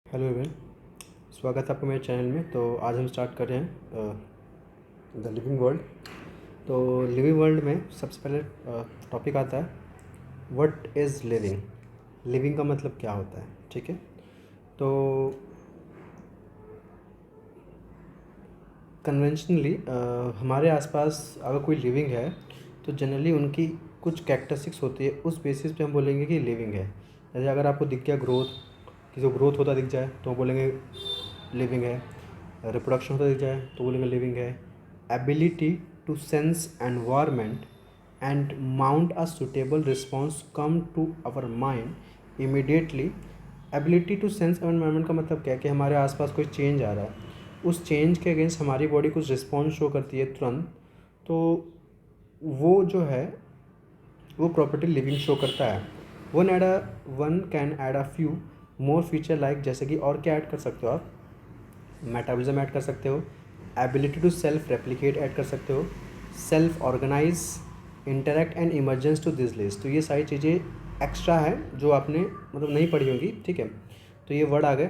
Hello everyone, स्वागत है आपका मेरे चैनल में। तो आज हम स्टार्ट कर रहे हैं द लिविंग वर्ल्ड। तो लिविंग वर्ल्ड में सबसे पहले टॉपिक आता है व्हाट इज़ लिविंग। लिविंग का मतलब क्या होता है, ठीक है। तो कन्वेंशनली हमारे आसपास अगर कोई लिविंग है तो जनरली उनकी कुछ कैरेक्टरिस्टिक्स होती है, उस बेसिस पे हम बोलेंगे कि लिविंग है। जैसे अगर आपको दिख गया ग्रोथ, किसी को ग्रोथ होता दिख जाए तो बोलेंगे लिविंग है। रिप्रोडक्शन होता दिख जाए तो बोलेंगे लिविंग है। Ability to sense environment and mount a suitable response come to our mind immediately. Ability to sense environment का मतलब क्या है कि हमारे आसपास कोई चेंज आ रहा है, उस चेंज के अगेंस्ट हमारी बॉडी कुछ रिस्पॉन्स शो करती है तुरंत, तो वो जो है वो प्रॉपर्टी लिविंग शो करता है। One can add a few more feature like, जैसे कि और क्या ऐड कर सकते हो आप, मेटाबॉलिज्म ऐड कर सकते हो, ability to self replicate add कर सकते हो, self organise, interact and emergence to this list. तो ये सारी चीज़ें एक्स्ट्रा है जो आपने मतलब नहीं पढ़ी होगी, ठीक है। तो ये वर्ड आ गए।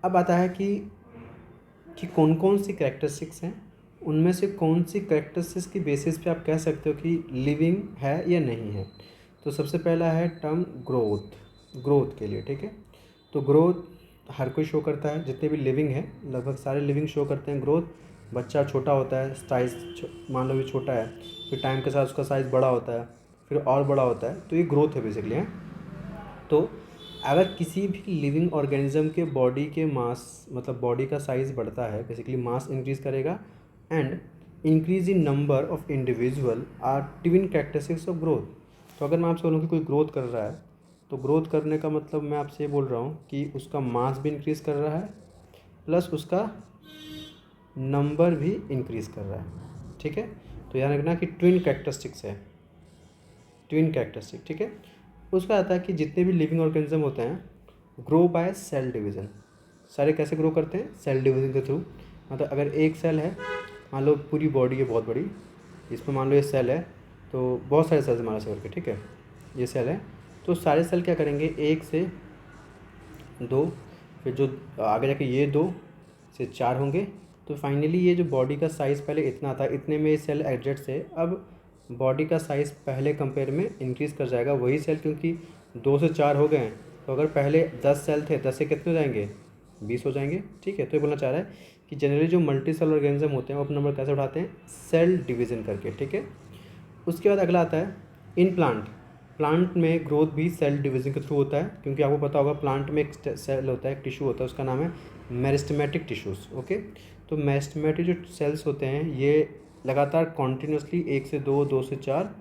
अब आता है कि कौन कौन सी करेक्टरिस्टिक्स हैं, उनमें से कौन सी करेक्टरिस्टिक्स की बेसिस पे आप कह सकते हो कि लिविंग है या नहीं है। तो सबसे पहला है टर्म ग्रोथ, ग्रोथ के लिए, ठीक है। तो ग्रोथ हर कोई शो करता है, जितने भी लिविंग है लगभग सारे लिविंग शो करते हैं ग्रोथ। बच्चा छोटा होता है, साइज़ मान लो भी छोटा है, फिर टाइम के साथ उसका साइज़ बड़ा होता है, फिर और बड़ा होता है, तो ये ग्रोथ है बेसिकली है। तो अगर किसी भी लिविंग ऑर्गेनिज्म के बॉडी के मास मतलब बॉडी का साइज़ बढ़ता है, बेसिकली मास इंक्रीज़ करेगा, and increase in number of individual are twin characteristics of growth. तो अगर मैं आपसे बोलूँ कि कोई ग्रोथ कर रहा है, तो ग्रोथ करने का मतलब मैं आपसे ये बोल रहा हूँ कि उसका मास भी इंक्रीज़ कर रहा है प्लस उसका नंबर भी इंक्रीज़ कर रहा है, ठीक है। तो याद रखना कि ट्विन कैरेक्टरिस्टिक्स है, ट्विन कैरेक्टरिस्टिक, ठीक है। उसका आता है कि जितने भी लिविंग ऑर्गेनिज्म होते हैं ग्रो बाय सेल डिवीज़न। सारे कैसे ग्रो करते हैं? सेल डिवीज़न के थ्रू। मतलब अगर एक सेल है, मान लो पूरी बॉडी है बहुत बड़ी, इसमें मान लो ये सेल है, तो बहुत सारे सेल्स हमारे शरीर के, ठीक है। ये सेल है, तो सारे सेल क्या करेंगे, एक से दो, फिर जो आगे जाके ये दो से चार होंगे, तो फाइनली ये जो बॉडी का साइज़ पहले इतना था, इतने में ये सेल एडजस्ट से अब बॉडी का साइज़ पहले कंपेयर में इंक्रीज़ कर जाएगा। वही सेल क्योंकि 2 से 4 हो गए हैं, तो अगर पहले 10 सेल थे, 10 से कितने हो जाएंगे, 20 हो जाएंगे, ठीक है। तो ये बोलना चाह रहा है कि जनरली जो मल्टी सेल ऑर्गेनिज्म होते हैं वो अपना नंबर कैसे उठाते हैं, सेल डिवीज़न करके, ठीक है। उसके बाद अगला आता है इन प्लांट। प्लांट में ग्रोथ भी सेल डिवीजन के थ्रू होता है, क्योंकि आपको पता होगा प्लांट में एक सेल होता है, एक टिश्यू होता है, उसका नाम है मेरिस्टेमेटिक टिश्यूज़, ओके। तो मेरिस्टेमेटिक जो सेल्स होते हैं ये लगातार कॉन्टीन्यूसली 1 से 2, 2 से 4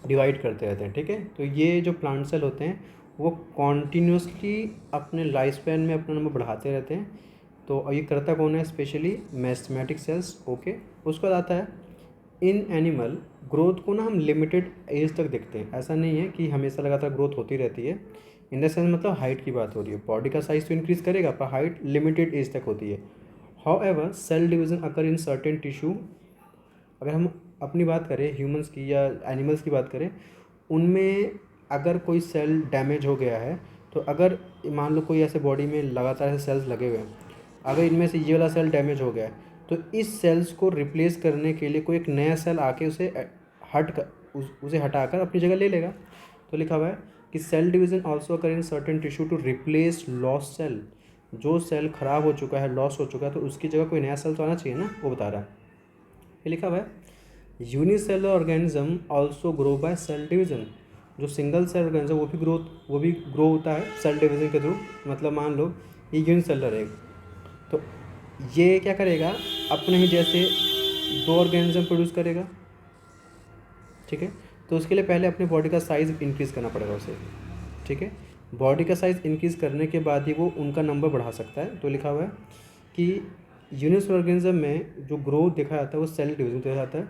डिवाइड करते रहते हैं, ठीक है। तो ये जो प्लांट सेल होते हैं वो कॉन्टीन्यूसली अपने लाइफ स्पैन में अपना नंबर बढ़ाते रहते हैं। तो ये करता कौन है, स्पेशली मेरिस्टेमेटिक सेल्स, ओके। उसके बाद आता है इन एनिमल। ग्रोथ को ना हम लिमिटेड एज तक देखते हैं, ऐसा नहीं है कि हमेशा लगातार ग्रोथ होती रहती है। इन द सेंस मतलब हाइट की बात हो रही है, बॉडी का साइज तो इंक्रीज़ करेगा पर हाइट लिमिटेड एज तक होती है। However cell division occur in certain tissue. अगर हम अपनी बात करें ह्यूमंस की या एनिमल्स की बात करें, उनमें अगर कोई सेल डैमेज हो गया है, तो अगर मान लो कोई ऐसे बॉडी में लगातार ऐसे सेल्स लगे हुए हैं, अगर इनमें से ये वाला सेल डैमेज हो गया है, तो इस सेल्स को रिप्लेस करने के लिए कोई एक नया सेल आके उसे उसे हटाकर अपनी जगह ले लेगा। तो लिखा हुआ है कि cell division also occur in certain tissue to replace loss cell. जो सेल खराब हो चुका है, लॉस हो चुका है, तो उसकी जगह कोई नया सेल तो आना चाहिए ना, वो बता रहा है। ये लिखा हुआ है unicellular organism also grow by cell division. जो सिंगल सेल ऑर्गेनिज्म वो भी ग्रो होता है सेल डिवीज़न के थ्रू। मतलब मान लो ये यूनिसेलुलर है, तो ये क्या करेगा, अपने ही जैसे 2 ऑर्गेनिज्म प्रोड्यूस करेगा, ठीक है। तो उसके लिए पहले अपने बॉडी का साइज़ इंक्रीज़ करना पड़ेगा उसे, ठीक है। बॉडी का साइज़ इंक्रीज़ करने के बाद ही वो उनका नंबर बढ़ा सकता है। तो लिखा हुआ है कि यूनिसेलुलर ऑर्गेनिज्म में जो ग्रोथ देखा जाता है वो सेल डिवीजन देखा जाता है।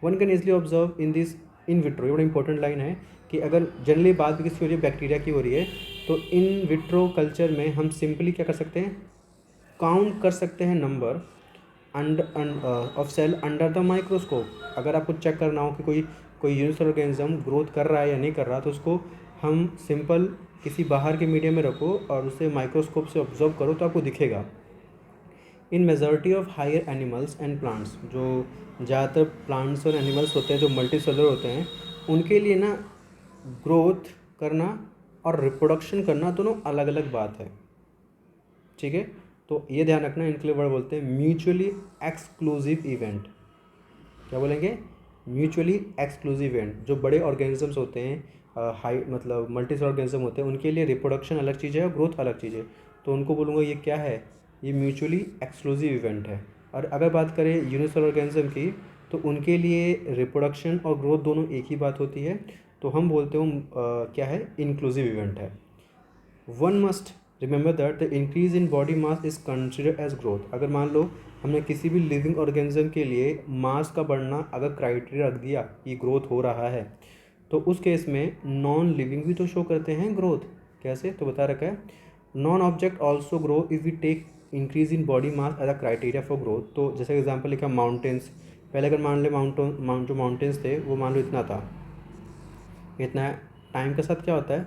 One can easily observe in this in vitro. ये बड़ा इंपॉर्टेंट लाइन है कि अगर जनरली बात भी किसी हो रही है बैक्टीरिया की हो रही है, तो इन विट्रो कल्चर में हम सिंपली क्या कर सकते हैं, काउंट कर सकते हैं number of cell under the microscope. अगर आपको चेक करना हो कि कोई कोई यूनिसेलुलर ऑर्गेनिज्म ग्रोथ कर रहा है या नहीं कर रहा, तो उसको हम सिंपल किसी बाहर के मीडियम में रखो और उसे माइक्रोस्कोप से ऑब्जर्व करो तो आपको दिखेगा। In majority of higher animals and plants, जो ज़्यादातर प्लांट्स और एनिमल्स होते हैं जो मल्टी सेलुलर होते हैं, उनके लिए ना ग्रोथ करना और रिप्रोडक्शन करना दोनों अलग अलग बात है। ठीक है, तो ये ध्यान रखना, इनके लिए वर्ड बोलते हैं म्यूचुअली एक्सक्लूसिव इवेंट। क्या बोलेंगे? Mutually exclusive event. जो बड़े ऑर्गेनिजम्स होते हैं, हाई मतलब मल्टी सेलुलर ऑर्गेनिज्म होते हैं, उनके लिए रिप्रोडक्शन अलग चीज़ है और ग्रोथ अलग चीज़ है। तो उनको बोलूँगा ये क्या है? ये म्यूचुअली एक्सक्लूसिव इवेंट है। और अगर बात करें यूनिसेलुलर ऑर्गेनिज्म की, तो उनके लिए रिप्रोडक्शन और ग्रोथ दोनों एक ही बात होती है। तो हम बोलते हैं क्या है? इंक्लूसिव इवेंट है। One must remember that the increase in body mass is considered as growth. अगर मान लो हमने किसी भी लिविंग ऑर्गेनिज्म के लिए मास का बढ़ना अगर क्राइटेरिया रख दिया कि ग्रोथ हो रहा है, तो उस केस में नॉन लिविंग भी तो शो करते हैं ग्रोथ। कैसे? तो बता रखा है, non object also grow if we take increase in body mass as a criteria for growth. तो जैसे एग्जाम्पल लिखा माउंटेन्स। पहले अगर मान ले जो माउंटेन्स थे वो मान लो इतना था, इतना टाइम के साथ क्या होता है,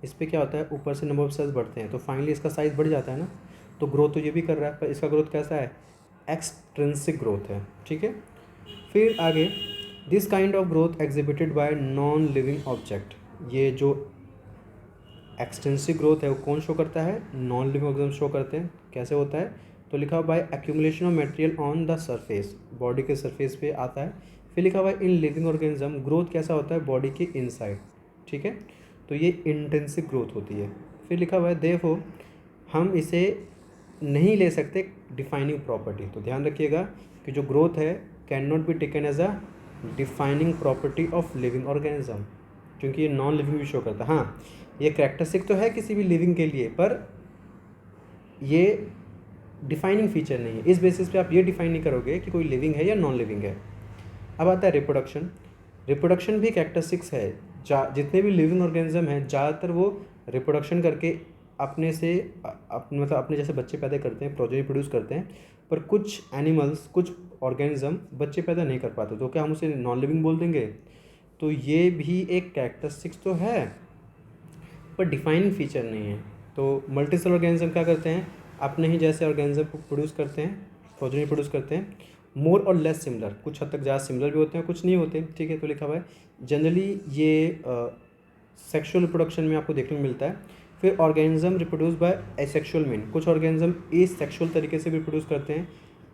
इस पर क्या होता है, ऊपर से नंबर ऑफ सेल्स बढ़ते हैं तो फाइनली इसका साइज़ बढ़ जाता है ना। तो ग्रोथ तो ये भी कर रहा है, पर इसका ग्रोथ कैसा है? एक्सट्रिंसिक ग्रोथ है। ठीक है, फिर आगे, this kind of growth exhibited by non living object. ये जो एक्सटेंसिव ग्रोथ है वो कौन शो करता है? नॉन लिविंग ऑर्गेनिज्म शो करते हैं। कैसे होता है? तो लिखा हुआ by accumulation of material on the surface, body के सरफेस पे आता है। फिर लिखा हुआ है इन लिविंग ऑर्गेनिज्म ग्रोथ कैसा होता है? बॉडी के इनसाइड। ठीक है, तो ये इंटेंसिव ग्रोथ होती है। फिर लिखा हुआ है देयरफॉर हम इसे नहीं ले सकते डिफाइनिंग प्रॉपर्टी। तो ध्यान रखिएगा कि जो ग्रोथ है can not be taken as a defining property of living organism, क्योंकि ये नॉन लिविंग भी शो करता है। हाँ, ये कैरेक्टरिस्टिक तो है किसी भी लिविंग के लिए, पर ये डिफाइनिंग फीचर नहीं है। इस बेसिस पे आप ये डिफाइन नहीं करोगे कि कोई लिविंग है या नॉन लिविंग है। अब आता है रिप्रोडक्शन। रिप्रोडक्शन भी कैरेक्टरिस्टिक्स है। जितने भी लिविंग ऑर्गेनिज्म हैं ज़्यादातर वो रिप्रोडक्शन करके अपने से मतलब अपने जैसे बच्चे पैदा करते हैं, प्रोजेनी प्रोड्यूस करते हैं। पर कुछ एनिमल्स, कुछ ऑर्गेनिज्म बच्चे पैदा नहीं कर पाते, तो क्या हम उसे नॉन लिविंग बोल देंगे? तो ये भी एक कैरेक्टरिस्टिक्स तो है पर डिफाइनिंग फीचर नहीं है। तो मल्टीसेलुलर ऑर्गेनिज्म क्या करते हैं? अपने ही जैसे ऑर्गेनिज्म प्रोड्यूस करते हैं, प्रोजेनी प्रोड्यूस करते हैं, मोर और लेस सिमिलर। कुछ हद तक ज़्यादा सिमिलर भी होते हैं, कुछ नहीं होते। ठीक है, तो लिखा हुआ है जनरली ये सेक्सुअल रिप्रोडक्शन में आपको देखने को मिलता है। फिर organism reproduce by asexual mean, कुछ ऑर्गेनिज्म एसेक्सुअल तरीके से भी प्रोड्यूस करते हैं।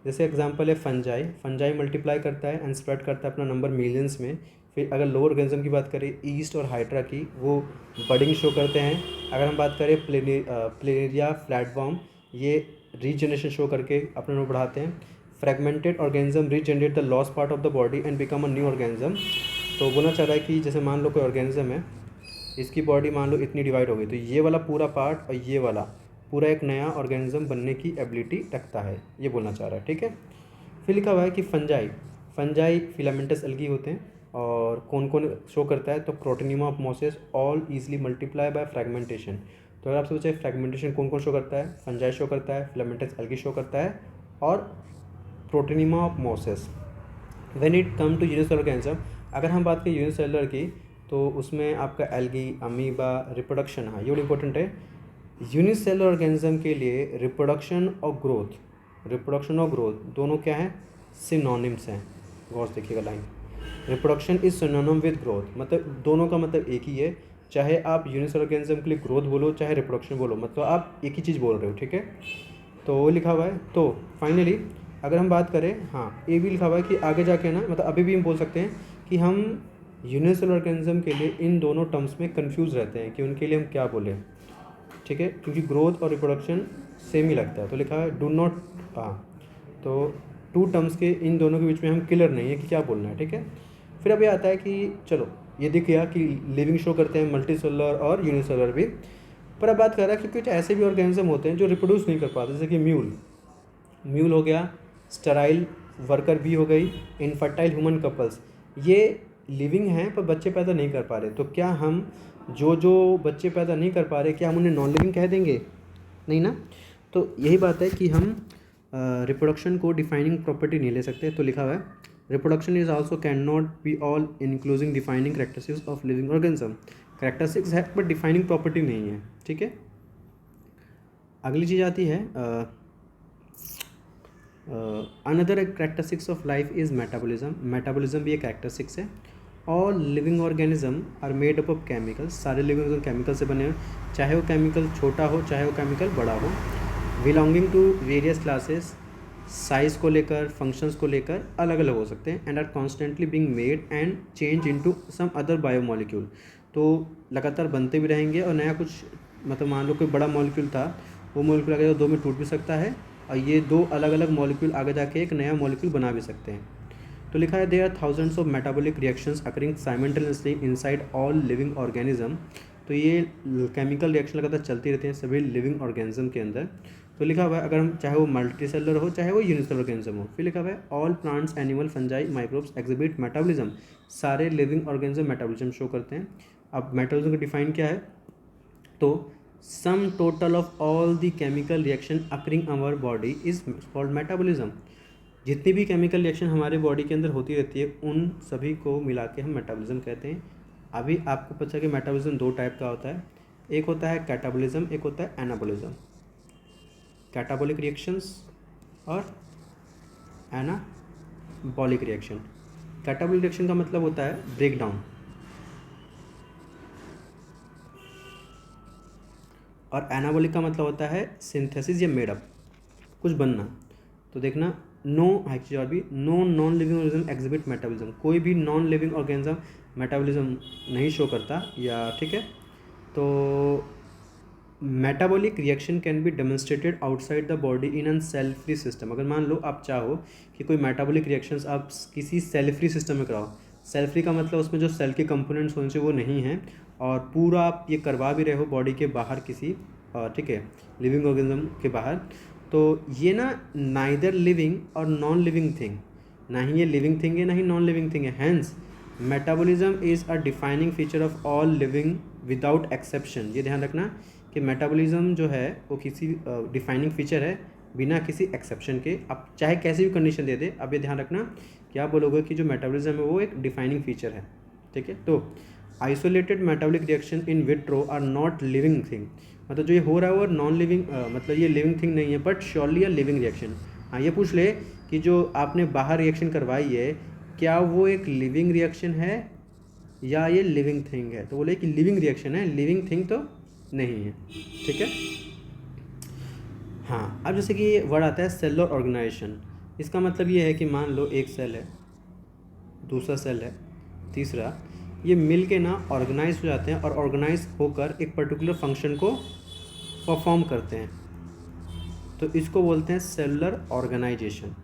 जैसे एग्जांपल है फंजाई। फंजाई मल्टीप्लाई करता है एंड स्प्रेड करता है अपना नंबर मिलियंस में। फिर अगर लोअर ऑर्गेनिज्म की बात करें, ईस्ट और हाइड्रा की, वो बडिंग शो करते हैं। अगर हम बात करें प्लेनेरिया, फ्लैटवर्म, ये रीजनरेशन शो करके अपना नंबर बढ़ाते हैं। Fragmented organism regenerate the lost part of the body and become a new organism. तो बोलना चाह रहा है कि जैसे मान लो कोई ऑर्गेनिज्म है, इसकी बॉडी मान लो इतनी डिवाइड हो गई, तो ये वाला पूरा पार्ट और ये वाला पूरा एक नया ऑर्गेनिज्म बनने की एबिलिटी रखता है, ये बोलना चाह रहा है। ठीक है, फिर लिखा हुआ है कि फंजाई फिलामेंटस एल्गी होते हैं और कौन कौन शो करता है? तो protonema of mosses all easily multiply by fragmentation. तो अगर आपसे पूछे फ्रेगमेंटेशन कौन कौन शो करता है? फंजाई शो करता है, फिलामेंटस एल्गी शो करता है और protonema of mosses. When it come to unicellular organism, अगर हम बात करें यूनिसेलुलर की, तो उसमें आपका एल्गी, अमीबा, रिप्रोडक्शन, हाँ ये बड़ी इंपॉर्टेंट है। यूनिसेलुलर ऑर्गेनिज्म के लिए रिप्रोडक्शन और ग्रोथ दोनों क्या हैं? सिनोनिम्स हैं। गौर से देखिएगा line, reproduction is synonym with growth, मतलब दोनों का मतलब एक ही है। चाहे आप यूनिसेलुलर ऑर्गेनिज्म के लिए ग्रोथ बोलो चाहे रिप्रोडक्शन बोलो, मतलब आप एक ही चीज़ बोल रहे हो। ठीक है, तो वो लिखा हुआ है। तो फाइनली अगर हम बात करें, हाँ ये भी लिखा हुआ है कि आगे जाके ना, मतलब अभी भी हम बोल सकते हैं कि हम यूनिसेलुलर ऑर्गेनिज्म के लिए इन दोनों टर्म्स में कंफ्यूज रहते हैं कि उनके लिए हम क्या बोलें। ठीक है, क्योंकि ग्रोथ और रिप्रोडक्शन सेम ही लगता है। तो लिखा है डू नॉट, हाँ तो टू टर्म्स के इन दोनों के बीच में हम क्लियर नहीं है कि क्या बोलना है। ठीक है, फिर अब ये आता है कि चलो ये दिख गया कि लिविंग शो करते हैं मल्टी सेलुलर और यूनिसेलुलर भी। पर अब बात कर रहा है कि कुछ ऐसे भी ऑर्गेनिज्म होते हैं जो रिप्रोड्यूस नहीं कर पाते, जैसे कि म्यूल हो गया, स्टेराइल वर्कर भी हो गई, इनफर्टाइल ह्यूमन कपल्स, ये लिविंग हैं पर बच्चे पैदा नहीं कर पा रहे। तो क्या हम जो बच्चे पैदा नहीं कर पा रहे, क्या हम उन्हें नॉन लिविंग कह देंगे? नहीं ना। तो यही बात है कि हम रिप्रोडक्शन को डिफाइनिंग प्रॉपर्टी नहीं ले सकते। तो लिखा हुआ है reproduction is also can not be all including defining characteristics of living organism. Characteristics है बट डिफाइनिंग प्रॉपर्टी नहीं है, ठीक है। अगली चीज़ आती है another characteristics of life is metabolism. Metabolism भी एक कैरेक्टरिस्टिक्स है। All living organism are made up of chemicals. सारे लिविंग ऑर्गेनिज्म केमिकल से बने हैं, चाहे वो केमिकल छोटा हो चाहे वो केमिकल बड़ा हो। Belonging to various classes, size को लेकर, फंक्शंस को लेकर अलग अलग हो सकते हैं। And are constantly being made and change into some other biomolecule. तो लगातार बनते भी रहेंगे और नया कुछ, मतलब मान लो कोई बड़ा मॉलिक्यूल था, वो मॉलिक्यूल आगे दो में टूट भी सकता है और ये दो अलग अलग मॉलिक्यूल आगे जाके एक नया मॉलिक्यूल बना भी सकते हैं। तो लिखा है there are thousands of metabolic reactions occurring simultaneously inside all living organism. तो ये केमिकल रिएक्शन लगातार चलती रहती हैं सभी लिविंग ऑर्गेनिज्म के अंदर। तो लिखा हुआ है अगर हम चाहे वो मल्टी सेलर हो चाहे वो यूनिसेलर ऑर्गेनिज्म हो। फिर लिखा हुआ है all plants, animal, fungi, microbes exhibit metabolism. सारे लिविंग ऑर्गेनिज्म मेटाबॉलिज्म शो करते हैं। अब मेटाबॉलिज्म का डिफाइन क्या है, तो sum total of all the chemical reaction occurring our body is called metabolism. जितनी भी केमिकल रिएक्शन हमारे बॉडी के अंदर होती रहती है उन सभी को मिला के हम मेटाबॉलिज्म कहते हैं। अभी आपको पता है कि मेटाबॉलिज्म दो टाइप का होता है, एक होता है कैटाबॉलिज्म, एक होता है एनाबॉलिज्म। कैटाबॉलिक रिएक्शंस और एनाबॉलिक रिएक्शन। कैटाबॉलिक रिएक्शन का मतलब होता है ब्रेक डाउन और एनाबॉलिक का मतलब होता है सिंथेसिस या मेडअप, कुछ बनना। तो देखना नो एक्चुअली और भी no non living organism exhibit metabolism. कोई भी नॉन लिविंग ऑर्गेनिज्म मेटाबॉलिज्म नहीं शो करता, या ठीक है। तो metabolic reaction can be demonstrated outside the body in an cell free system. अगर मान लो आप चाहो कि कोई मेटाबॉलिक रिएक्शंस आप किसी सेल फ्री सिस्टम में कराओ, सेल फ्री का मतलब उसमें जो सेल के कंपोनेंट्स होने चाहिए वो नहीं हैं, और पूरा आप ये करवा भी रहे हो बॉडी के बाहर किसी, ठीक है, लिविंग ऑर्गेनिज्म के बाहर, तो ये ना नाइदर लिविंग और नॉन लिविंग थिंग, ना ही ये लिविंग थिंग है ना ही नॉन लिविंग थिंग है। Hence metabolism is a defining feature of all living without exception. ये ध्यान रखना कि मेटाबॉलिज्म जो है वो किसी डिफाइनिंग फीचर है बिना किसी एक्सेप्शन के। आप चाहे कैसी भी कंडीशन दे दे, अब ये ध्यान रखना कि आप बोलोगे कि जो मेटाबॉलिज्म है वो एक डिफाइनिंग फीचर है, ठीक है। तो isolated metabolic reaction in vitro are not living thing. मतलब जो ये हो रहा है वो नॉन लिविंग, मतलब ये लिविंग थिंग नहीं है but surely a living reaction. हाँ, ये पूछ ले कि जो आपने बाहर रिएक्शन करवाई है क्या वो एक लिविंग रिएक्शन है या ये लिविंग थिंग है, तो बोले कि लिविंग रिएक्शन है, लिविंग थिंग तो नहीं है, ठीक है। हाँ, अब जैसे कि वर्ड आता है सेलुलर ऑर्गेनाइजेशन। इसका मतलब ये है कि मान लो एक सेल है, दूसरा सेल है, तीसरा, ये मिल के ना ऑर्गेनाइज हो जाते हैं और ऑर्गेनाइज होकर एक पर्टिकुलर फंक्शन को परफॉर्म करते हैं, तो इसको बोलते हैं सेलुलर ऑर्गेनाइजेशन।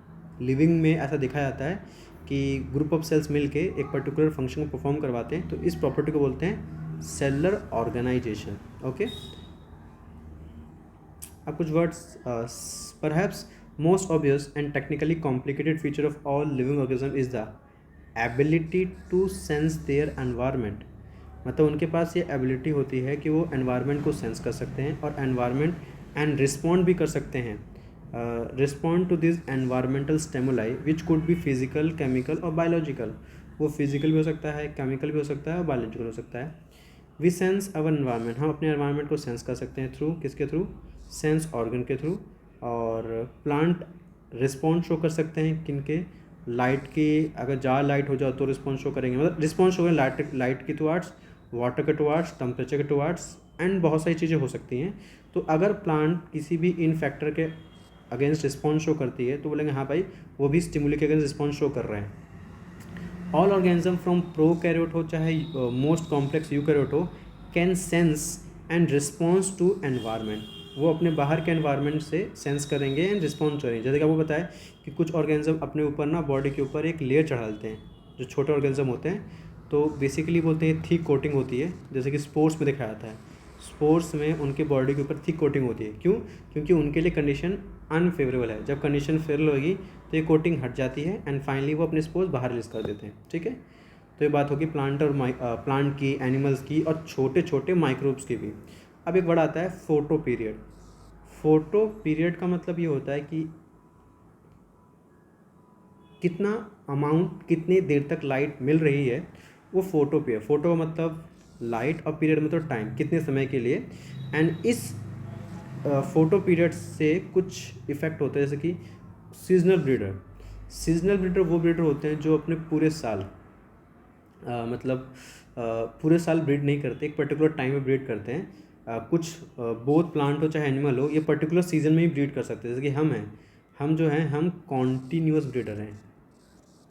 लिविंग में ऐसा देखा जाता है कि ग्रुप ऑफ सेल्स मिल के एक पर्टिकुलर फंक्शन को परफॉर्म करवाते हैं, तो इस प्रॉपर्टी को बोलते हैं सेलुलर ऑर्गेनाइजेशन। ओके, अब कुछ words, perhaps most obvious and technically complicated feature of all living organism is the ability to sense their environment. मतलब उनके पास ये एबिलिटी होती है कि वो एनवायरनमेंट को सेंस कर सकते हैं और एनवायरनमेंट एंड रिस्पॉन्ड भी कर सकते हैं, respond to this environmental stimuli which could be physical, chemical और बायोलॉजिकल। वो फिजिकल भी हो सकता है, केमिकल भी हो सकता है और बायोलॉजिकल हो सकता है। वी सेंस अवर एनवायरनमेंट, हम अपने एनवायरनमेंट को सेंस कर सकते हैं थ्रू किसके थ्रू, सेंस ऑर्गन के थ्रू। और प्लांट रिस्पॉन्स शो कर सकते हैं किनके, लाइट की, अगर ज़्यादा लाइट हो जाए तो रिस्पॉन्स शो करेंगे, मतलब रिस्पॉन्स शो करेंगे लाइट की टुवार्ड्स, वाटर के टुवार्ड्स, टेम्परेचर के टुवार्ड्स, एंड बहुत सारी चीज़ें हो सकती हैं। तो अगर प्लांट किसी भी इन फैक्टर के अगेंस्ट रिस्पॉन्स शो करती है तो बोलेंगे हाँ भाई वो भी स्टिमुली के अगेंस्ट रिस्पॉन्स शो कर रहे हैं। ऑल ऑर्गेनिज्म फ्रॉम प्रोकैरियोट हो चाहे मोस्ट कॉम्प्लेक्स यूकैरियोट हो can sense and response to environment. वो अपने बाहर के एनवायरनमेंट से सेंस करेंगे एंड रिस्पॉन्स करेंगे। जैसे कि आपको बताया कि कुछ ऑर्गेनिज्म अपने ऊपर ना बॉडी के ऊपर एक लेयर चढ़ा लेते हैं, जो छोटे ऑर्गेनिज्म होते हैं, तो बेसिकली बोलते हैं थिक कोटिंग होती है, जैसे कि स्पोर्ट्स में दिखाया जाता है। स्पोर्ट्स में उनके बॉडी के ऊपर थिक कोटिंग होती है, क्यों? क्योंकि उनके लिए कंडीशन अनफेवरेबल है। जब कंडीशन फेवरेबल होगी तो ये कोटिंग हट जाती है एंड फाइनली वो अपने स्पोर्स बाहर रिलीज कर देते हैं, ठीक है। तो ये बात होगी प्लांट और प्लांट की, एनिमल्स की और छोटे छोटे माइक्रोब्स की भी। अब एक वर्ड आता है फोटो पीरियड। फोटो पीरियड का मतलब ये होता है कि कितना अमाउंट, कितनी देर तक लाइट मिल रही है, वो फोटो पीरियड। फोटो मतलब लाइट और पीरियड मतलब टाइम, कितने समय के लिए। एंड इस फोटो पीरियड से कुछ इफ़ेक्ट होते हैं, जैसे कि सीजनल ब्रीडर। सीजनल ब्रीडर वो ब्रीडर होते हैं जो अपने पूरे साल मतलब पूरे साल ब्रीड नहीं करते, एक पर्टिकुलर टाइम में ब्रीड करते हैं। कुछ बोथ प्लांट हो चाहे एनिमल हो, ये पर्टिकुलर सीजन में ही ब्रीड कर सकते हैं। जैसे कि हम जो हैं हम कॉन्टीन्यूअस ब्रीडर हैं।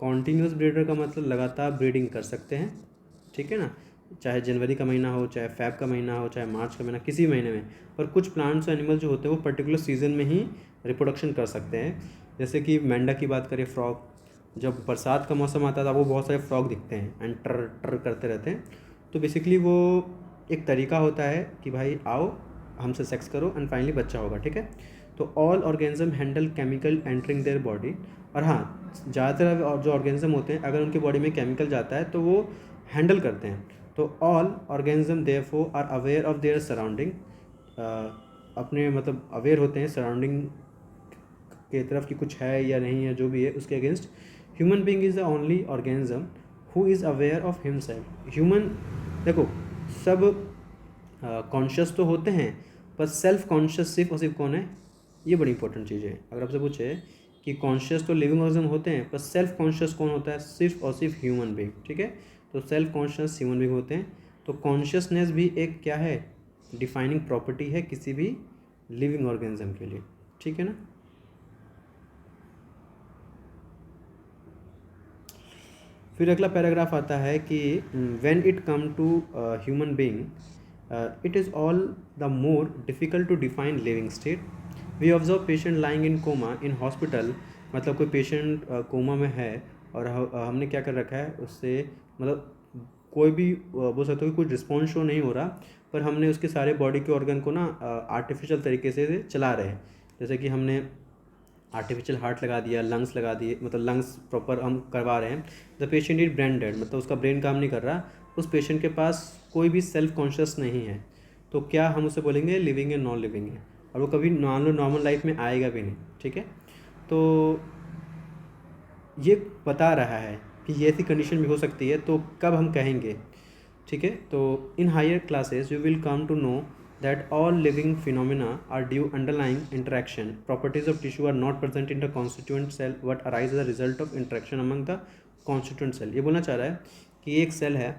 कॉन्टीन्यूअस ब्रीडर का मतलब लगातार ब्रीडिंग कर सकते हैं, ठीक है ना, चाहे जनवरी का महीना हो, चाहे फ़ेब का महीना हो, चाहे मार्च का महीना, किसी महीने में। पर कुछ प्लांट्स और एनिमल जो होते हैं वो पर्टिकुलर सीजन में ही रिप्रोडक्शन कर सकते हैं। जैसे कि मेंढक की बात करें, फ्रॉग, जब बरसात का मौसम आता है तो आपको बहुत सारे फ्रॉग दिखते हैं एंड टर टर करते रहते हैं। तो बेसिकली वो एक तरीका होता है कि भाई आओ हमसे सेक्स करो एंड फाइनली बच्चा होगा, ठीक है। तो all organism handle chemical entering their body. और हाँ, ज़्यादातर और जो ऑर्गेनिज्म होते हैं अगर उनकी बॉडी में केमिकल जाता है तो वो हैंडल करते हैं। तो all organism therefore are aware of their surrounding, अपने मतलब अवेयर होते हैं सराउंडिंग के तरफ कि कुछ है या नहीं है, जो भी है उसके against. Human being is the only organism who is aware of himself. Human, देखो, सब कॉन्शियस तो होते हैं पर सेल्फ कॉन्शियस सिर्फ और सिर्फ कौन है, ये बड़ी इंपॉर्टेंट चीज़ है। अगर आपसे पूछे कि कॉन्शियस तो लिविंग ऑर्गेनिज्म होते हैं पर सेल्फ कॉन्शियस कौन होता है, सिर्फ और सिर्फ ह्यूमन बीइंग, ठीक है। तो सेल्फ कॉन्शियस ह्यूमन बीइंग होते हैं। तो कॉन्शियसनेस भी एक क्या है, डिफाइनिंग प्रॉपर्टी है किसी भी लिविंग ऑर्गेनिज्म के लिए, ठीक है ना। फिर अगला पैराग्राफ आता है कि when it come to human being it is all the more difficult to define living state. We observe patient lying in coma in hospital. मतलब कोई पेशेंट कोमा में है और हमने क्या कर रखा है उससे, मतलब कोई भी बोल सकते हो कि कुछ रिस्पॉन्स शो नहीं हो रहा, पर हमने उसके सारे बॉडी के ऑर्गन को ना आर्टिफिशियल तरीके से चला रहे हैं। जैसे कि हमने आर्टिफिशियल हार्ट लगा दिया, लंग्स लगा दिए, मतलब लंग्स प्रॉपर हम करवा रहे हैं। The patient is brain dead, मतलब उसका ब्रेन काम नहीं कर रहा, उस पेशेंट के पास कोई भी सेल्फ कॉन्शियस नहीं है। तो क्या हम उसे बोलेंगे लिविंग है, नॉन लिविंग है, और वो कभी नॉर्मल लाइफ में आएगा भी नहीं, ठीक है। तो ये बता रहा है कि ये ऐसी कंडीशन भी हो सकती है, तो कब हम कहेंगे, ठीक है। तो in higher classes you will come to know that all living phenomena are due underlying interaction. Properties of tissue are not present in the constituent cell but arise as a result of interaction among the constituent cell. ये बोलना चाह रहा है कि एक cell है,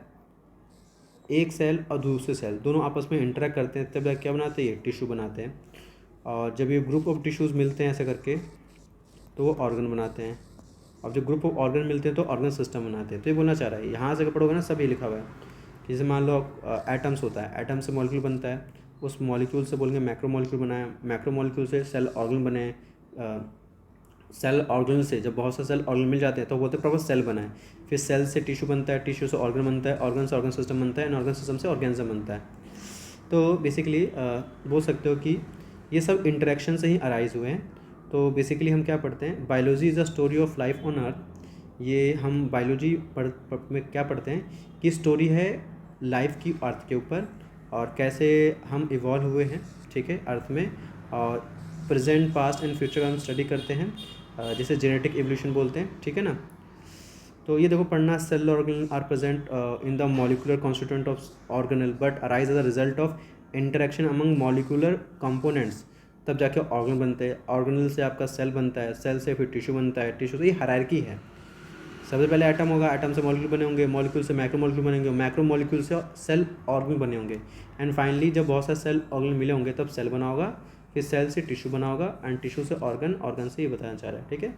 एक cell और दूसरे सेल दोनों आपस में इंटरेक्ट करते हैं, तब क्या बनाते हैं, ये टिश्यू बनाते हैं। और जब ये ग्रुप ऑफ टिश्यूज़ मिलते हैं ऐसे करके तो वो ऑर्गन बनाते हैं, और जब ग्रुप ऑफ ऑर्गन मिलते हैं तो ऑर्गन सिस्टम बनाते हैं। तो ये बोलना चाह रहा है, यहाँ से अगर पढ़ोगे ना सब ये लिखा हुआ है। जैसे मान लो एटम्स होता है, एटम से मॉलिक्यूल बनता है, उस मॉलिक्यूल से बोलेंगे मैक्रो मॉलिक्यूल बनाया, मैक्रो मॉलिक्यूल से सेल ऑर्गन बने, सेल ऑर्गन से जब बहुत से सेल ऑर्गन मिल जाते हैं तो बोलते हैं प्रॉपर सेल बना है। फिर सेल से टिश्यू बनता है, टिश्यू से ऑर्गन बनता है, ऑर्गन से ऑर्गन सिस्टम बनता है, एंड ऑर्गन सिस्टम से ऑर्गेनिज्म बनता है। तो बेसिकली बोल सकते हो कि ये सब इंटरेक्शन से ही अराइज हुए हैं। तो बेसिकली हम क्या पढ़ते हैं, biology is a story of life on earth. ये हम बायोलॉजी में क्या पढ़ते हैं कि स्टोरी है लाइफ की अर्थ के ऊपर, और कैसे हम इवॉल्व हुए हैं, ठीक है, अर्थ में। और प्रेजेंट, पास्ट एंड फ्यूचर का हम स्टडी करते हैं, जिसे जेनेटिक एवोल्यूशन बोलते हैं, ठीक है ना। तो ये देखो पढ़ना, cell organ are present in the molecular constituent of organelle but arise as a result of interaction among molecular components. तब जाके ऑर्गन बनते हैं, ऑर्गेनल से आपका सेल बनता है, सेल से फिर टिश्यू बनता है, टिश्यू से ये हायरार्की है। सबसे पहले एटम होगा, एटम से मॉलिक्यूल बने होंगे, मॉलिक्यूल से मैक्रो मॉलिक्यूल बनेंगे, मैक्रो मॉलिक्यूल से सेल ऑर्गन बने होंगे, एंड फाइनली जब बहुत सारे सेल ऑर्गन मिले होंगे तब सेल बना होगा, फिर सेल से टिश्यू बना होगा, एंड टिश्यू से ऑर्गन, ऑर्गन से ये बताना चाह रहा है, ठीक है।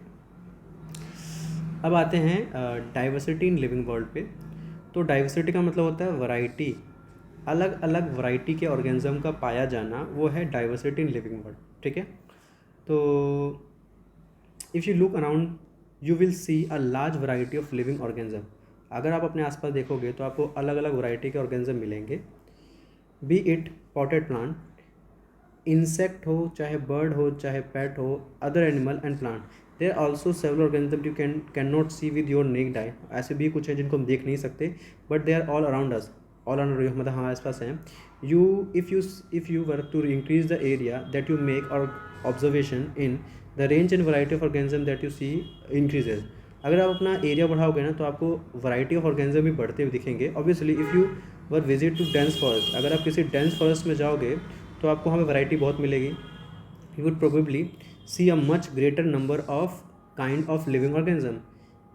अब आते हैं डाइवर्सिटी इन लिविंग वर्ल्ड पे। तो डाइवर्सिटी का मतलब होता है वैरायटी, अलग अलग वैरायटी के ऑर्गेनिज्म का पाया जाना, वो है डाइवर्सिटी इन लिविंग वर्ल्ड, ठीक है। तो if you look around you will see a large variety of living organism. अगर आप अपने आसपास देखोगे तो आपको अलग अलग वैरायटी के ऑर्गेनिज्म मिलेंगे, be it potted plant, insect हो, चाहे बर्ड हो, चाहे पेट हो, other animal and plant. There also several organism you can not see with your naked eye. ऐसे भी कुछ हैं जिनको हम देख नहीं सकते, but they are all around us, all around, मतलब हमारे आसपास हैं। If you were to increase the area that you make और observation in, the range and variety of organism that you see increases. अगर आप अपना एरिया बढ़ाओगे ना तो आपको वैरायटी ऑफ ऑर्गेनिज्म भी बढ़ते हुए दिखेंगे। Obviously if you were visit to dense forest, अगर आप किसी डेंस फॉरेस्ट में जाओगे तो आपको वहाँ पे वैरायटी बहुत मिलेगी. You would probably see a much greater number of kind of living organism.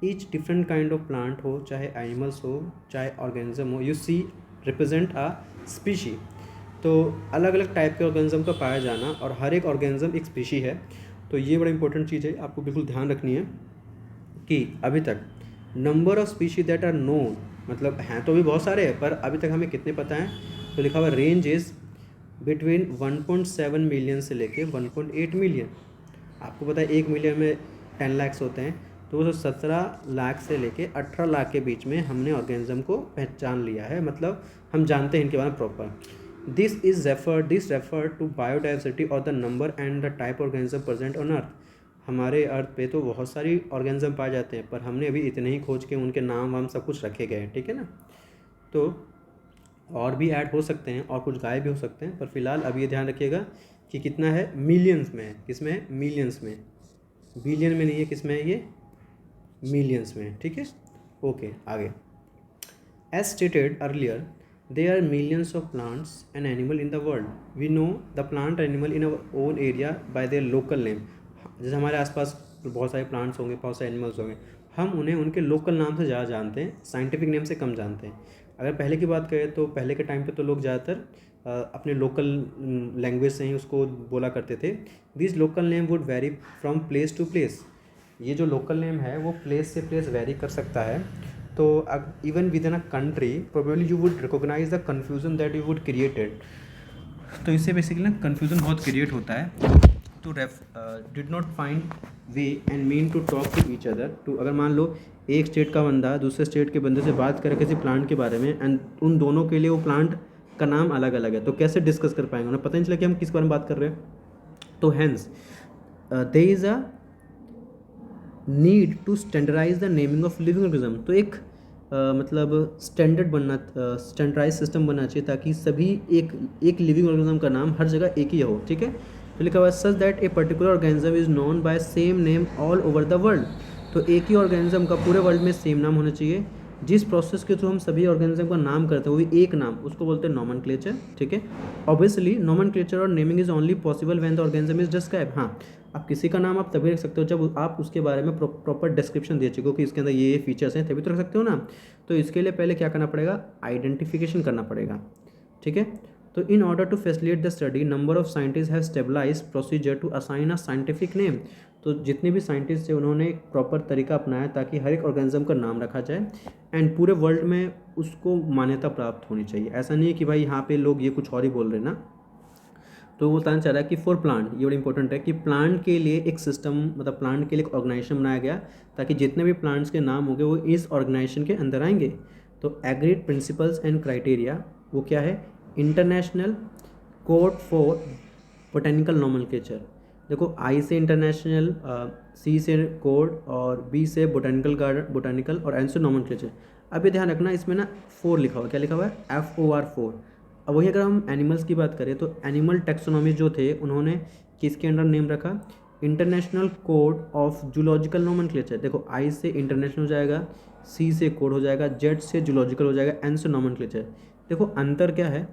Each different kind of plant हो, चाहे एनिमल्स हो, चाहे ऑर्गेनिज्म हो, you see represent a species. तो अलग अलग टाइप के ऑर्गेनिज्म का पाया जाना, और हर एक ऑर्गेनिज्म एक स्पीशी है. तो ये बड़ा इंपॉर्टेंट चीज़ है, आपको बिल्कुल ध्यान रखनी है कि अभी तक number of species that are known, मतलब हैं तो भी बहुत सारे हैं पर अभी तक हमें कितने पता हैं. तो लिखा हुआ रेंज इज़ बिटवीन 1.7 मिलियन से लेके 1.8 मिलियन. आपको पता है 1 मिलियन में 10 लाख होते हैं, तो वो 17 लाख से लेके 18 लाख के बीच में हमने ऑर्गेनिज्म को पहचान लिया है, मतलब हम जानते हैं इनके बारे में proper. This refer to biodiversity और the number and the type organism present on earth. हमारे अर्थ पे तो बहुत सारी ऑर्गेनिज्म पाए जाते हैं, पर हमने अभी इतने ही खोज के उनके नाम वाम सब कुछ रखे गए हैं, ठीक है ना. तो और भी ऐड हो सकते हैं और कुछ गायब भी हो सकते हैं, पर फिलहाल अभी ये ध्यान रखिएगा कि कितना है, मिलियंस में है. किसमें है? मिलियंस में. बिलियन में नहीं है, किस में है ये? मिलियंस में. ठीक है, ओके आगे. As stated earlier, there are millions of plants and animal in the world. We know the plant and animal in our own area by their local name. जैसे हमारे आसपास बहुत सारे प्लांट्स होंगे, बहुत सारे एनिमल्स होंगे, हम उन्हें उनके लोकल नाम से ज़्यादा जानते हैं, साइंटिफिक नेम से कम जानते हैं. अगर पहले की बात करें तो पहले के टाइम पे तो लोग ज़्यादातर अपने लोकल लैंग्वेज से ही उसको बोला करते थे. This local name would vary from place to place. ये जो लोकल नेम है वो प्लेस से प्लेस वेरी कर सकता है. तो even within a country probably you would recognize the confusion that you would created. तो इससे बेसिकली ना कन्फ्यूज़न बहुत क्रिएट होता है. To did not find way and mean to talk to each other. तो अगर मान लो एक स्टेट का बंदा दूसरे स्टेट के बंदे से बात करे किसी प्लांट के बारे में, एंड उन दोनों के लिए वो प्लांट का नाम अलग अलग है, तो कैसे डिस्कस कर पाएंगे, उन्हें पता नहीं चला कि हम किस बारे में बात कर रहे हैं. तो hence there is a need to standardize the naming of living organism. तो एक मतलब स्टैंडर्डाइज सिस्टम बनना चाहिए ताकि सभी एक लिविंग ऑर्गेनिज्म का नाम हर जगह एक ही हो. ठीक है, तो लिखा हुआ है such that a particular organism is known by same name all over the world. तो एक ही ऑर्गेनिज्म का पूरे वर्ल्ड में सेम नाम होना चाहिए. जिस प्रोसेस के थ्रू हम सभी ऑर्गेनिज्म का नाम करते हैं वो भी एक नाम, उसको बोलते हैं नोमेनक्लेचर. ठीक है, ऑब्वियसली नोमेनक्लेचर और naming is only possible when the organism is describe. हाँ, आप किसी का नाम आप तभी रख सकते हो जब आप उसके बारे में प्रॉपर डिस्क्रिप्शन दे चुके हो कि इसके अंदर ये फीचर्स हैं, तभी तो रख सकते हो ना. तो इसके लिए पहले क्या करना पड़ेगा, आइडेंटिफिकेशन करना पड़ेगा. ठीक है, तो in order to facilitate the study number of scientist have stabilize procedure to assign a scientific name. तो जितने भी साइंटिस्ट थे उन्होंने एक प्रॉपर तरीका अपनाया ताकि हर एक ऑर्गेनिज्म का नाम रखा जाए एंड पूरे वर्ल्ड में उसको मान्यता प्राप्त होनी चाहिए. ऐसा नहीं है कि भाई यहाँ पे लोग ये कुछ और ही बोल रहे हैं ना. तो वो बताना चाह रहा है कि फॉर प्लांट, ये बड़ा इंपॉर्टेंट है कि प्लांट के लिए एक सिस्टम, मतलब प्लांट के लिए एक ऑर्गेनाइजेशन बनाया गया ताकि जितने भी प्लांट्स के नाम होंगे वो इस ऑर्गेनाइजेशन के अंदर आएंगे. तो एग्रीड प्रिंसिपल्स एंड क्राइटेरिया वो क्या है, international code for botanical nomenclature. देखो आई से इंटरनेशनल, सी से कोड और बी से बोटेनिकल गार्डन बोटेनिकल और एन से नोमेनक्लेचर. अब ये ध्यान रखना इसमें ना 4 लिखा हुआ, क्या लिखा हुआ है, FOR 4. अब वही अगर हम एनिमल्स की बात करें तो एनिमल टैक्सोनॉमी जो थे उन्होंने किसके अंडर नेम रखा, international code of zoological nomenclature. देखो आई से इंटरनेशनल हो जाएगा, सी से कोड हो जाएगा, जेड से जूलॉजिकल हो जाएगा, एन से नोमेनक्लेचर. देखो अंतर क्या है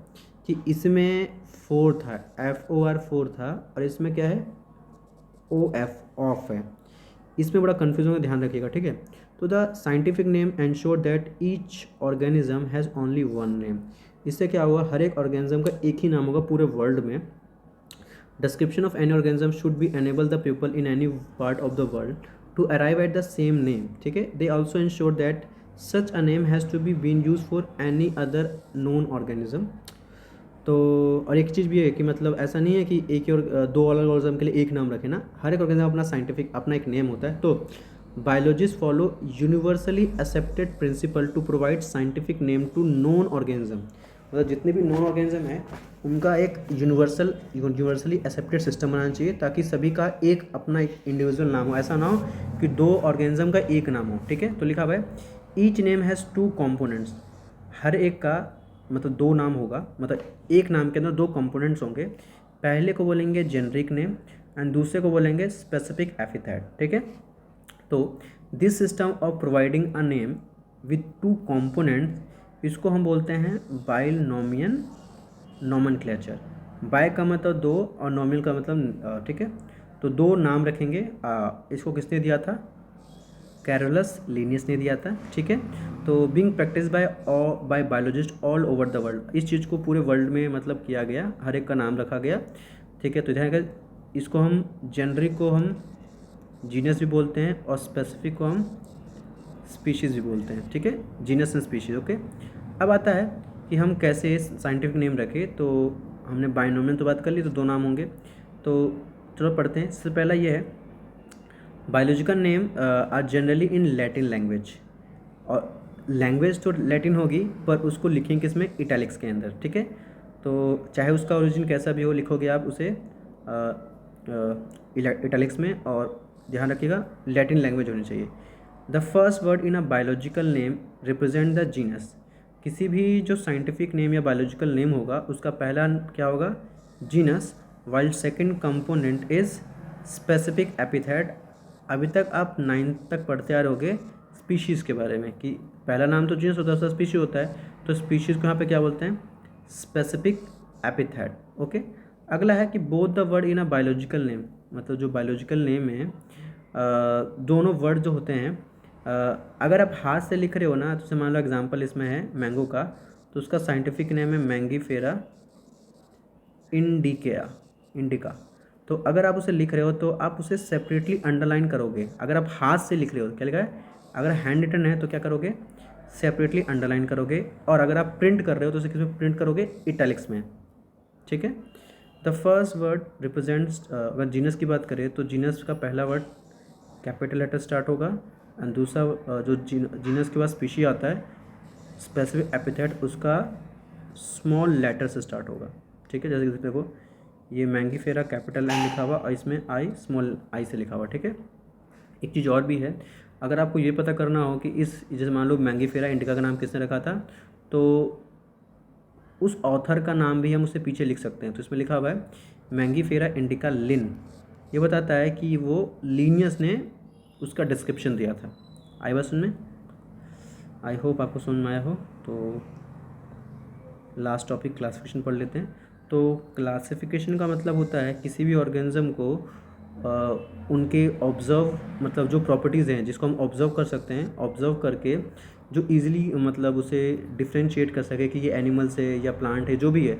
कि इसमें 4 था, FOR 4 था, और इसमें क्या है, OF ऑफ है. इसमें बड़ा कन्फ्यूजन का ध्यान रखिएगा. ठीक है, तो the scientific name ensure that each organism has only one name. इससे क्या हुआ, हर एक ऑर्गेनिज्म का एक ही नाम होगा पूरे वर्ल्ड में. Description of any organism should be enable the people in any part of the world to arrive at the same name. ठीक है, they also ensure that such a name has to be been use for any other known organism. तो और एक चीज़ भी है कि मतलब ऐसा नहीं है कि एक ही और दो अलग ऑर्गेनिज्म के लिए एक नाम रखें ना, हर एक ऑर्गेनिज्म अपना साइंटिफिक अपना एक नेम होता है. तो biologist follow universally accepted principle to provide scientific name to non organism. मतलब जितने भी नॉन ऑर्गेनिज्म हैं उनका एक यूनिवर्सली एक्सेप्टेड सिस्टम बनाना चाहिए ताकि सभी का एक अपना एक इंडिविजुअल नाम हो. ऐसा ना हो कि 2 ऑर्गेनिज्म का एक नाम हो. ठीक है, तो लिखा हुआ है ईच नेम हैज़ 2 कंपोनेंट्स. हर एक का मतलब 2 नाम होगा, मतलब एक नाम के अंदर 2 कंपोनेंट्स होंगे. पहले को बोलेंगे जेनरिक नेम एंड दूसरे को बोलेंगे स्पेसिफिक एपिथेट. ठीक है, तो this system of providing a name with 2 components इसको हम बोलते हैं बाइनोमियल नोमेनक्लेचर। बाय का मतलब दो और नोमियल का मतलब ठीक है, तो दो नाम रखेंगे। इसको किसने दिया था? कैरोलस लिनियस ने दिया था, ठीक है। तो being practice by biologist all over the world, इस चीज़ को पूरे वर्ल्ड में मतलब किया गया, हर एक का नाम रखा गया, ठीक है। तो ध्यान रखें, इसको हम जेनरिक को हम जीनस भी बोलते हैं और स्पेसिफिक को हम स्पीशीज़ भी बोलते हैं, ठीक है, जीनस एंड स्पीशीज़, ओके। अब आता है कि हम कैसे साइंटिफिक नेम रखें। तो हमने बाइनोमियल तो बात कर ली, तो दो नाम होंगे, तो चलो पढ़ते हैं। सबसे पहला ये है, biological name are generally in Latin language, और लैंग्वेज तो लैटिन होगी पर उसको लिखेंगे किसमें? इटैलिक्स के अंदर, ठीक है। तो चाहे उसका ओरिजिन कैसा भी हो, लिखोगे आप उसे इटैलिक्स में, और ध्यान रखिएगा लैटिन लैंग्वेज होनी चाहिए। The first word in a biological name represent the genus, किसी भी जो साइंटिफिक नेम या बायोलॉजिकल नेम होगा उसका पहला क्या होगा? Genus, while second component is specific epithet. अभी तक आप 9th तक पढ़ते आ रहे होगे स्पीशीज़ के बारे में, कि पहला नाम तो जीनस होता है, उसका स्पीशी होता है, तो स्पीशीज़ को यहाँ पे क्या बोलते हैं? Specific epithet, okay. अगला है कि both the word in a biological name, मतलब जो बायोलॉजिकल नेम है दोनों वर्ड जो होते हैं, अगर आप हाथ से लिख रहे हो ना, तो जैसे मान लो एग्जांपल इसमें है मैंगो का, तो उसका साइंटिफिक नेम है मैंगीफेरा इंडिका। तो अगर आप उसे लिख रहे हो तो आप उसे सेपरेटली अंडरलाइन करोगे। अगर आप हाथ से लिख रहे हो क्या लिखा है? अगर हैंड रिटन है तो क्या करोगे? सेपरेटली अंडरलाइन करोगे। और अगर आप प्रिंट कर रहे हो तो उसे किसमें प्रिंट करोगे? इटैलिक्स में, ठीक है। द फर्स्ट वर्ड रिप्रेजेंट्स, अगर जीनस की बात करें तो जीनस का पहला वर्ड कैपिटल लेटर स्टार्ट होगा, एंड दूसरा जो जीनस के बाद स्पीशी आता है स्पेसिफिक एपिथेट, उसका स्मॉल लेटर से स्टार्ट होगा, ठीक है। जैसे कि देखो ये मैंगीफेरा कैपिटल एम लिखा हुआ और इसमें आई स्मॉल आई से लिखा हुआ, ठीक है। एक चीज़ और भी है, अगर आपको ये पता करना हो कि इस, जैसे मान लो मैंगीफेरा इंडिका का नाम किसने रखा था, तो उस ऑथर का नाम भी हम उससे पीछे लिख सकते हैं। तो इसमें लिखा हुआ है मैंगीफेरा इंडिका लिन, ये बताता है कि वो लीनियस ने उसका डिस्क्रिप्शन दिया था। आई बात सुनने, आई होप आपको समझ में आया हो। तो लास्ट टॉपिक क्लासिफिकेशन पढ़ लेते हैं। तो क्लासिफिकेशन का मतलब होता है किसी भी ऑर्गेनिज्म को उनके ऑब्ज़र्व, मतलब जो प्रॉपर्टीज़ हैं जिसको हम ऑब्ज़र्व कर सकते हैं, ऑब्ज़र्व करके जो इजीली मतलब उसे डिफ्रेंशिएट कर सके कि ये एनिमल्स है या प्लांट है, जो भी है।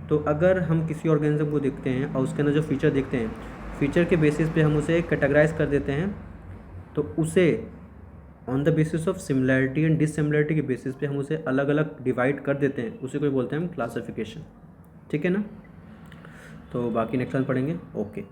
तो अगर हम किसी ऑर्गेनिज्म को देखते हैं और उसके अंदर जो फीचर देखते हैं, फीचर के बेसिस पे हम उसे कैटेगराइज कर देते हैं, तो उसे on the basis of similarity and dissimilarity के बेसिस पे हम उसे अलग अलग डिवाइड कर देते हैं, उसे कोई बोलते हैं हम क्लासिफिकेशन, ठीक है ना। तो बाकी नेक्स्ट टाइम पढ़ेंगे, ओके।